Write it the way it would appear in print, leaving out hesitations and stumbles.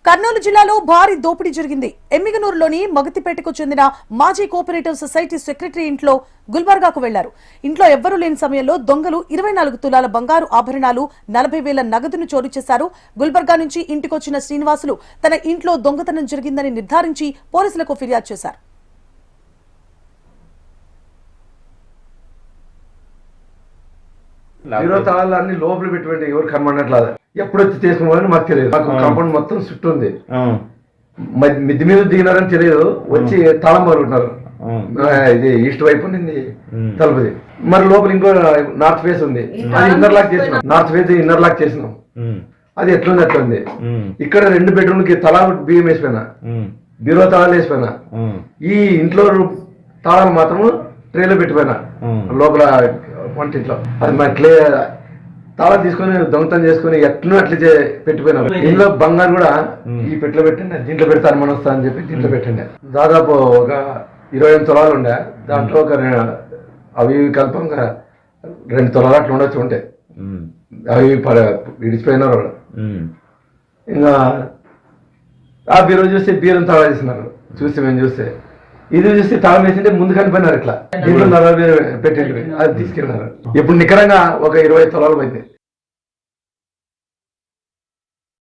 కర్నూలు జిల్లాలో భారీ దోపిడీ జరిగింది. ఎమ్మిగనూరులోని మగతిపేటకు చెందిన మాజీ కోఆపరేటివ్ సొసైటీ సెక్రటరీ ఇంట్లో గుల్బర్గాకు వెళ్లారు. ఇంట్లో ఎవ్వరూ లేని సమయంలో దొంగలు 24 తులాల బంగారు ఆభరణాలు, 40,000 నగదును చోరీ చేశారు. గుల్బర్గా నుంచి ఇంటికొచ్చిన శ్రీనివాసులు తన ఇంట్లో దొంగతనం జరిగిందని నిర్ధారించి పోలీసులకు ఫిర్యాదు చేశారు. తాళాలన్నీ లోపల పెట్టుకుంటే ఎవరు కనమన్నట్లేదు. ఎప్పుడు వచ్చి తీసుకుని మాకు తెలియదు. మాకు కాంపౌండ్ మొత్తం చుట్టూ ఉంది. మిద్ది మీద దిగినారని తెలియదు. వచ్చి తాళం పడుకుంటున్నారు. ఇది ఈస్ట్ వైపు ఉంది తలుపుది. మరి లోపల ఇంకో నార్త్ ఫేస్ ఉంది. అది ఇన్నర్ లాక్ చేసినాం. నార్త్ ఫేస్ ఇన్నర్ లాక్ చేసినాం. అది ఎట్లుంది అట్లుంది. ఇక్కడ 2 బెడ్రూమ్లకి తలా బియ్యం వేసిపోయినా, బీరో తాళాలు వేసిపోయినా. ఈ ఇంట్లో తాళాలు మాత్రం ట్రేలో పెట్టిపోయినా లోపల వంటింట్లో. అది మా క్లే తాళం తీసుకొని దొంగతనం చేసుకుని ఎట్లా అట్లా పెట్టిపోయినారు. ఇంట్లో బంగారు కూడా ఈ పెట్లో పెట్టండి, దీంట్లో పెడతాను మన వస్తా అని చెప్పి దీంట్లో పెట్టండి. దాదాపు ఒక 28 తులాలు ఉండే. దాంట్లో ఒక అవి కలిపి ఒక 2 తులాలు అట్లా ఉండొచ్చు. ఉంటే అవి విడిచిపోయినారు వాళ్ళు. ఇంకా ఆ బీరో చూస్తే బీరం తాళా చేసినారు. చూస్తే మేము చూస్తే ఇది చూస్తే తాళం వేసింటే ముందు కనిపోయినారు. ఇట్లా దీంట్లో పెట్టేది అది తీసుకెళ్ళినారు. ఇప్పుడు నికరంగా ఒక 20 తులాలు పోయింది.